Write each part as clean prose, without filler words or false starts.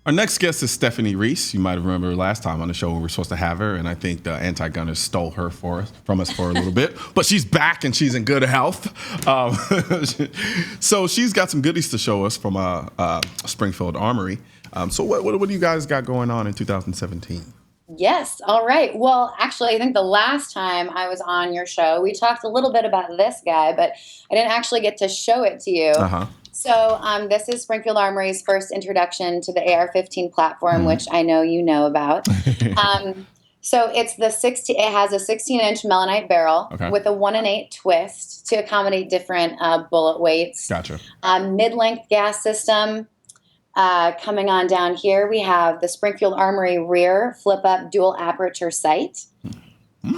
Our next guest is Stephanie Reese. You might have remembered last time on the show we were supposed to have her, and I think the anti-gunners stole her from us for a little bit. But she's back, and she's in good health. So she's got some goodies to show us from Springfield Armory. So what do you guys got going on in 2017? Yes. All right. Well, actually, I think the last time I was on your show, we talked a little bit about this guy, but I didn't actually get to show it to you. Uh-huh. So this is Springfield Armory's first introduction to the AR-15 platform, which I know you know about. So it's it has a 16-inch melanite barrel with a 1-in-8 twist to accommodate different bullet weights. Gotcha. Mid-length gas system. Coming on down here, we have the Springfield Armory rear flip-up dual aperture sight.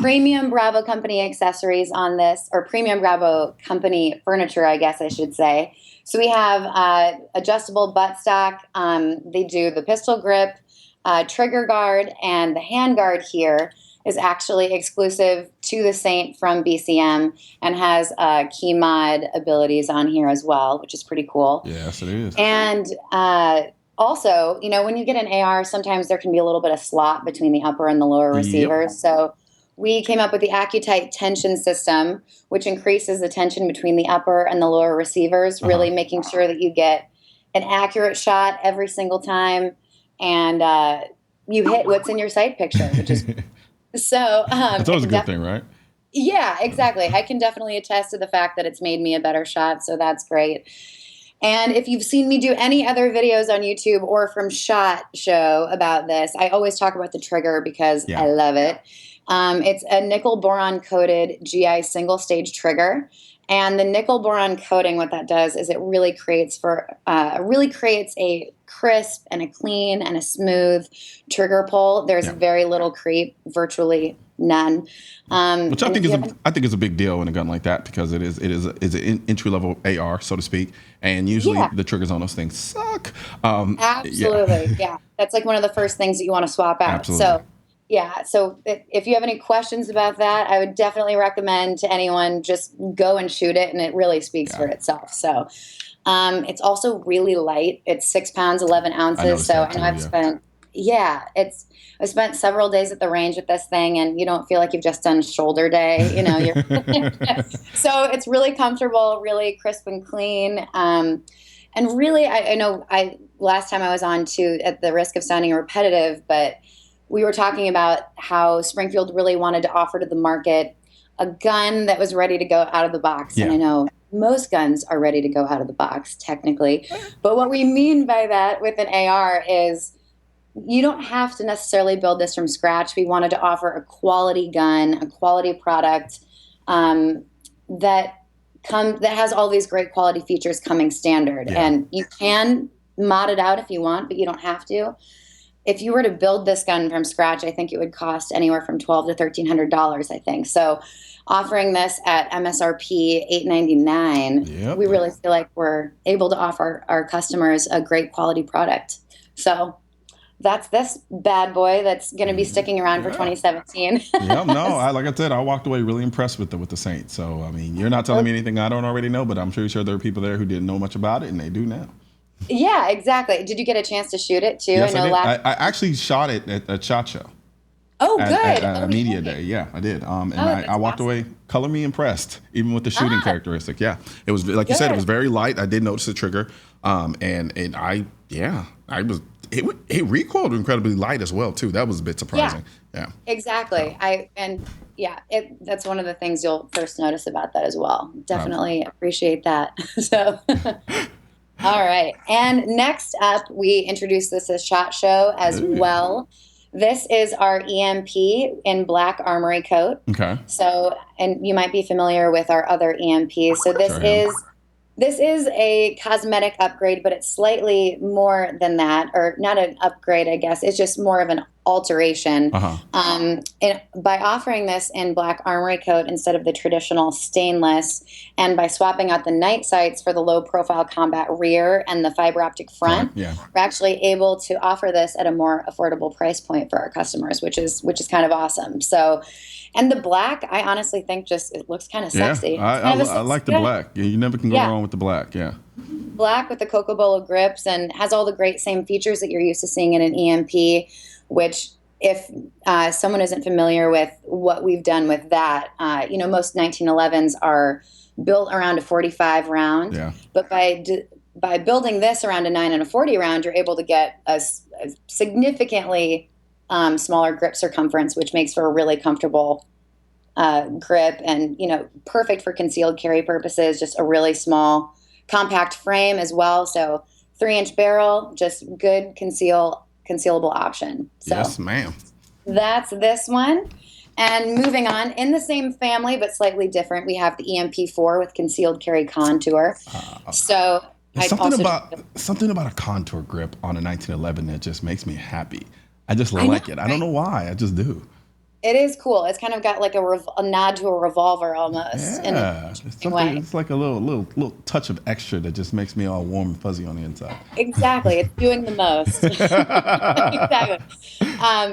Premium Bravo Company accessories on this, or Premium Bravo Company furniture, I guess I should say. So we have adjustable buttstock. They do the pistol grip, trigger guard, and the hand guard here is actually exclusive to the Saint from BCM and has key mod abilities on here as well, which is pretty cool. Yes, it is. And also, when you get an AR, sometimes there can be a little bit of slot between the upper and the lower receivers. Yep. So we came up with the AccuTight tension system, which increases the tension between the upper and the lower receivers, really making sure that you get an accurate shot every single time, and you hit what's in your sight picture, which is so. It's always a good thing, right? Yeah, exactly. I can definitely attest to the fact that it's made me a better shot, so that's great. And if you've seen me do any other videos on YouTube or from SHOT Show about this, I always talk about the trigger because I love it. It's a nickel boron coated GI single stage trigger, and the nickel boron coating, what that does is it really creates a crisp and a clean and a smooth trigger pull. There's very little creep, virtually none. Which I think is a big deal in a gun like that, because it is an entry level AR, so to speak, and usually the triggers on those things suck. Absolutely, yeah. That's like one of the first things that you want to swap out. Absolutely. So. Yeah, so if you have any questions about that, I would definitely recommend to anyone just go and shoot it, and it really speaks for itself. So it's also really light. It's 6 pounds, 11 ounces. I know I've spent I spent several days at the range with this thing, and you don't feel like you've just done shoulder day. So it's really comfortable, really crisp and clean. And really, I know last time I was on too, at the risk of sounding repetitive, but we were talking about how Springfield really wanted to offer to the market a gun that was ready to go out of the box. And I know most guns are ready to go out of the box, technically. But what we mean by that with an AR is you don't have to necessarily build this from scratch. We wanted to offer a quality gun, a quality product that has all these great quality features coming standard. And you can mod it out if you want, but you don't have to. If you were to build this gun from scratch, I think it would cost anywhere from $1,200 to $1,300, I think. So offering this at MSRP $899, we really feel like we're able to offer our customers a great quality product. So that's this bad boy that's going to be sticking around for 2017. Like I said, I walked away really impressed with the Saint. So, I mean, you're not telling me anything I don't already know, but I'm pretty sure there are people there who didn't know much about it, and they do now. Yeah, exactly. Did you get a chance to shoot it too? Yes, I did. I actually shot it at SHOT Show. Oh, good. At Media Day. Yeah, I did. And I walked away color me imprest, even with the shooting characteristic. Yeah, it was like you said, it was very light. I did notice the trigger, it recoiled incredibly light as well too. That was a bit surprising. Yeah, exactly. That's one of the things you'll first notice about that as well. Definitely appreciate that. So. All right. And next up, we introduced this as SHOT Show as well. This is our EMP in black armory coat. Okay. So, and you might be familiar with our other EMPs. So this is a cosmetic upgrade, but it's slightly more than that, or not an upgrade, I guess. It's just more of an alteration. And by offering this in black armory coat instead of the traditional stainless, and by swapping out the night sights for the low profile combat rear and the fiber optic front, we're actually able to offer this at a more affordable price point for our customers, which is kind of awesome. So, and the black, I honestly think it looks kind of sexy. I like the black. You never can go wrong with the black. Yeah. black with the Cocobolo grips and has all the great same features that you're used to seeing in an EMP, which if someone isn't familiar with what we've done with that, most 1911s are built around a 45 round, but by building this around a 9 and a 40 round, you're able to get a significantly smaller grip circumference, which makes for a really comfortable grip and, perfect for concealed carry purposes, just a really small, compact frame as well. So 3-inch barrel, just good concealable option. So yes, ma'am. That's this one. And moving on, in the same family, but slightly different, we have the EMP4 with concealed carry contour. So something about a contour grip on a 1911 that just makes me happy. I just like it. I don't know why. I just do. It is cool. It's kind of got like a nod to a revolver almost. Yeah, it's like a little touch of extra that just makes me all warm and fuzzy on the inside. Exactly. It's doing the most. Exactly.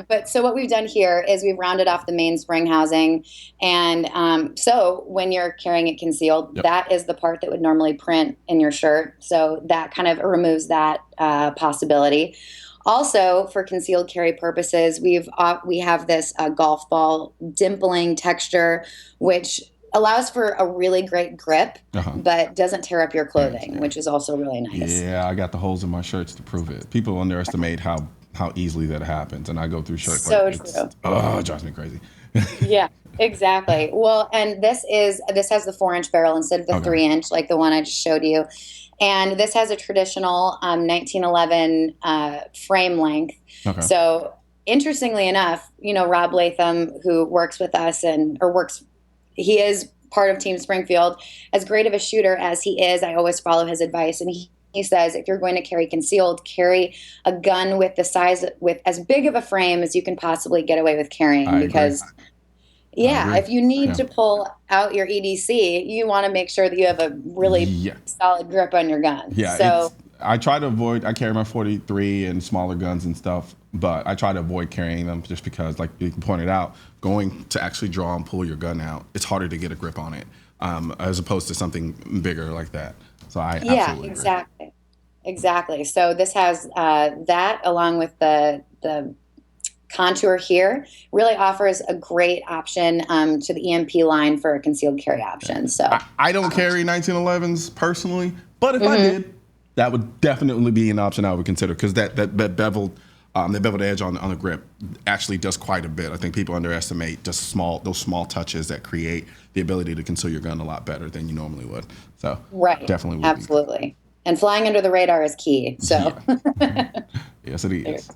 But so what we've done here is we've rounded off the main spring housing. And so when you're carrying it concealed, that is the part that would normally print in your shirt. So that kind of removes that possibility. Also, for concealed carry purposes, we have this golf ball dimpling texture, which allows for a really great grip, but doesn't tear up your clothing, which is also really nice. Yeah, I got the holes in my shirts to prove it. People underestimate how easily that happens, and I go through shirts. So true. Oh, it drives me crazy. Yeah, exactly. Well, and this has the 4-inch barrel instead of the 3-inch, like the one I just showed you. And this has a traditional 1911 frame length. So interestingly enough, Rob Latham, who works with us he is part of Team Springfield. As great of a shooter as he is, I always follow his advice. And he says, if you're going to carry concealed, carry a gun with as big of a frame as you can possibly get away with carrying. If you need to pull out your EDC, you want to make sure that you have a really solid grip on your gun. Yeah. So I try to avoid. I carry my 43 and smaller guns and stuff, but I try to avoid carrying them just because, like you pointed out, going to actually draw and pull your gun out, it's harder to get a grip on it as opposed to something bigger like that. So I absolutely agree. Exactly. So this has that along with the contour here, really offers a great option to the EMP line for a concealed carry option. So I don't carry 1911s personally, but if I did, that would definitely be an option I would consider, because that beveled edge on the grip actually does quite a bit. I think people underestimate just those small touches that create the ability to conceal your gun a lot better than you normally would. So definitely would absolutely. And flying under the radar is key. So yes, it is.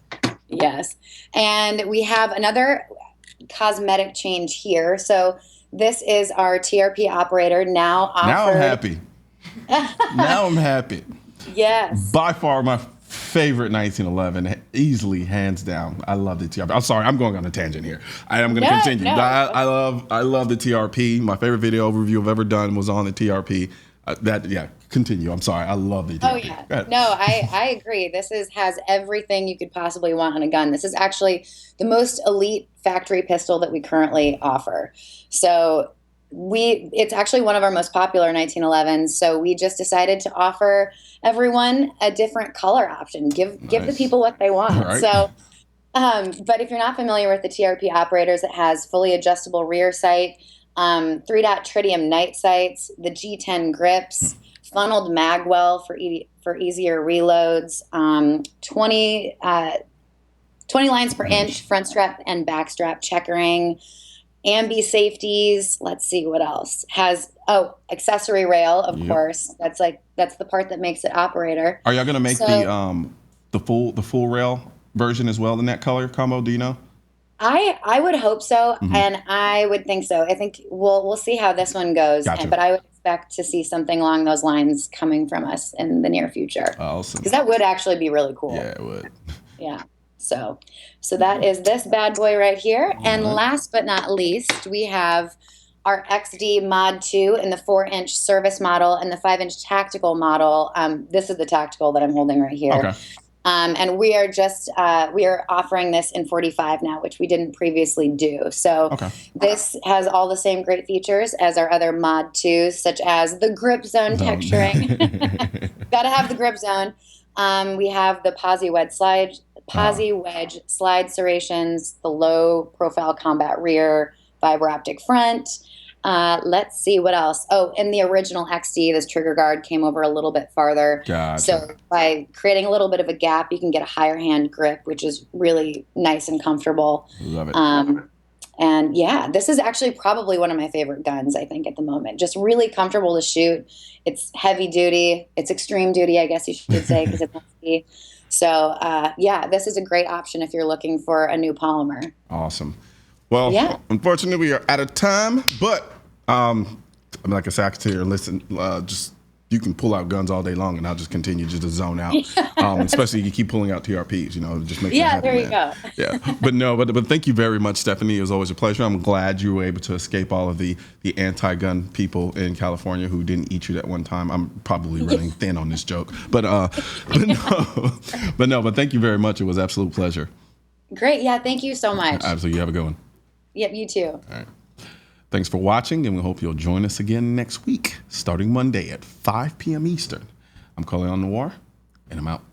Yes. And we have another cosmetic change here. So this is our TRP operator now offered. Now I'm happy. Now I'm happy. Yes. By far my favorite 1911, easily, hands down. I love the TRP. I'm sorry, I'm going on a tangent here. I am going to continue. No. I love the TRP. My favorite video overview I've ever done was on the TRP. Continue. I'm sorry. I love the TRP. Oh yeah. No, I agree. This has everything you could possibly want on a gun. This is actually the most elite factory pistol that we currently offer. So it's actually one of our most popular 1911s. So we just decided to offer everyone a different color option. Give the people what they want. Right. So, but if you're not familiar with the TRP operators, it has fully adjustable rear sight, 3-dot tritium night sights, the G10 grips, funneled magwell for easier reloads, 20 lines per inch front strap and back strap checkering, ambi safeties. Let's see what else has. Accessory rail, of course. That's the part that makes it operator. Are y'all gonna make the full rail version as well in that color combo? Do you know? I would hope so, and I would think so. I think we'll see how this one goes. Gotcha. But I would expect to see something along those lines coming from us in the near future. Awesome. Because that would actually be really cool. Yeah, it would. Yeah. So that is this bad boy right here. And last but not least, we have our XD Mod 2 in the 4-inch service model and the 5-inch tactical model. This is the tactical that I'm holding right here. Okay. And we are offering this in 45 now, which we didn't previously do. So this has all the same great features as our other Mod 2s, such as the grip zone texturing. Gotta have the grip zone. We have the Posi wedge slide serrations, the low profile combat rear, fiber optic front. Let's see what else. Oh, in the original XD, this trigger guard came over a little bit farther. Gotcha. So by creating a little bit of a gap, you can get a higher hand grip, which is really nice and comfortable. Love it. And yeah, this is actually probably one of my favorite guns, I think, at the moment. Just really comfortable to shoot. It's heavy duty. It's extreme duty, I guess you should say, because it's heavy. So yeah, this is a great option if you're looking for a new polymer. Awesome. Well, unfortunately, we are out of time, but like I said, I can sit here and listen. Just you can pull out guns all day long, and I'll just continue just to zone out. Especially you keep pulling out TRPs, just make me happy, there you man. go. Yeah, but thank you very much, Stephanie. It was always a pleasure. I'm glad you were able to escape all of the anti-gun people in California who didn't eat you that one time. I'm probably running thin on this joke, but thank you very much. It was an absolute pleasure. Great. Yeah. Thank you so much. Absolutely. You have a good one. Yep. You too. All right. Thanks for watching, and we hope you'll join us again next week, starting Monday at 5 p.m. Eastern. I'm Colion Noir, and I'm out.